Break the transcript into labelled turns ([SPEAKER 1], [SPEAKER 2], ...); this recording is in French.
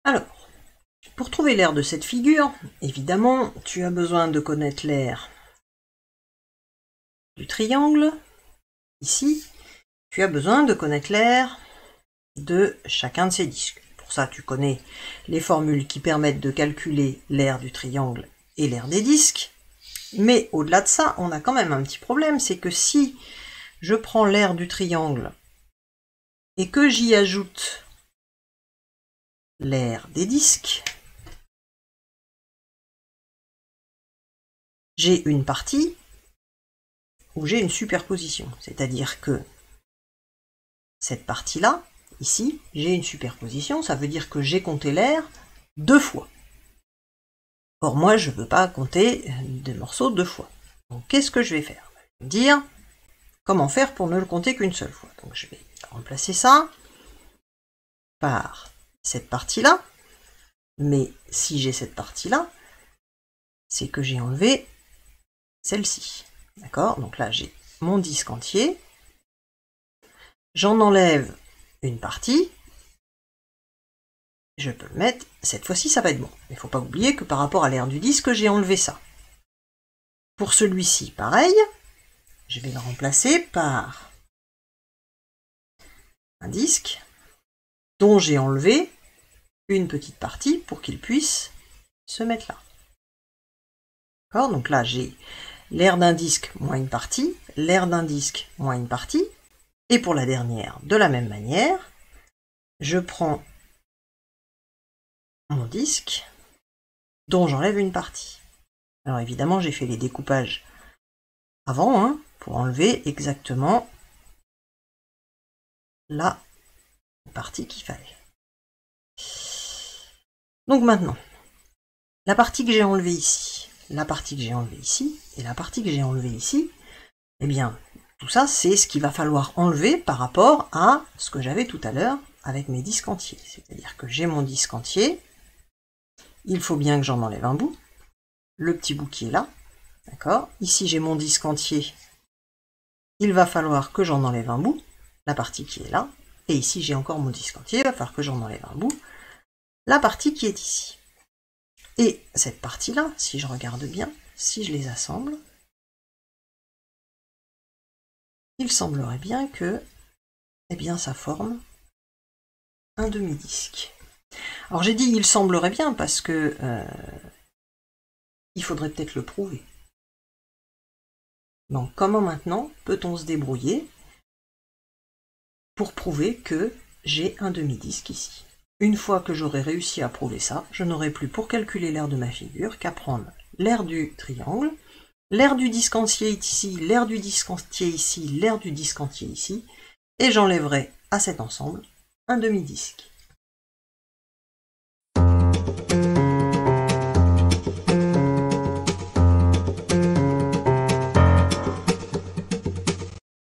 [SPEAKER 1] Alors, pour trouver l'aire de cette figure, évidemment, tu as besoin de connaître l'aire du triangle, ici. Tu as besoin de connaître l'aire de chacun de ces disques. Pour ça, tu connais les formules qui permettent de calculer l'aire du triangle et l'aire des disques. Mais au-delà de ça, on a quand même un petit problème, c'est que si je prends l'aire du triangle et que j'y ajoute l'aire des disques, j'ai une partie où j'ai une superposition. C'est-à-dire que cette partie-là, ici, j'ai une superposition, ça veut dire que j'ai compté l'aire 2 fois. Or, moi, je ne veux pas compter des morceaux 2 fois. Donc, qu'est-ce que je vais faire? Je vais me dire comment faire pour ne le compter qu'une seule fois. Donc, je vais remplacer ça par cette partie-là. Mais si j'ai cette partie-là, c'est que j'ai enlevé celle-ci. D'accord? Donc là, j'ai mon disque entier. J'en enlève une partie. Je peux le mettre. Cette fois-ci, ça va être bon. Il ne faut pas oublier que par rapport à l'aire du disque, j'ai enlevé ça. Pour celui-ci, pareil. Je vais le remplacer par un disque dont j'ai enlevé une petite partie pour qu'il puisse se mettre là. D'accord? Donc là, j'ai l'aire d'un disque moins une partie, l'aire d'un disque moins une partie, et pour la dernière, de la même manière, je prends mon disque dont j'enlève une partie. Alors évidemment, j'ai fait les découpages avant, hein, pour enlever exactement la partie qu'il fallait. Donc maintenant, la partie que j'ai enlevée ici, la partie que j'ai enlevée ici, et la partie que j'ai enlevée ici, eh bien, tout ça, c'est ce qu'il va falloir enlever par rapport à ce que j'avais tout à l'heure avec mes disques entiers. C'est-à-dire que j'ai mon disque entier, il faut bien que j'en enlève un bout, le petit bout qui est là, d'accord? Ici, j'ai mon disque entier, il va falloir que j'en enlève un bout, la partie qui est là, et ici, j'ai encore mon disque entier, il va falloir que j'en enlève un bout, la partie qui est ici. Et cette partie-là, si je regarde bien, si je les assemble, il semblerait bien que, eh bien, ça forme un demi-disque. Alors j'ai dit il semblerait bien parce que il faudrait peut-être le prouver. Donc comment maintenant peut-on se débrouiller pour prouver que j'ai un demi-disque ici? Une fois que j'aurai réussi à prouver ça, je n'aurai plus pour calculer l'aire de ma figure qu'à prendre l'aire du triangle, l'aire du disque entier ici, l'aire du disque entier ici, l'aire du disque entier ici, et j'enlèverai à cet ensemble un demi-disque.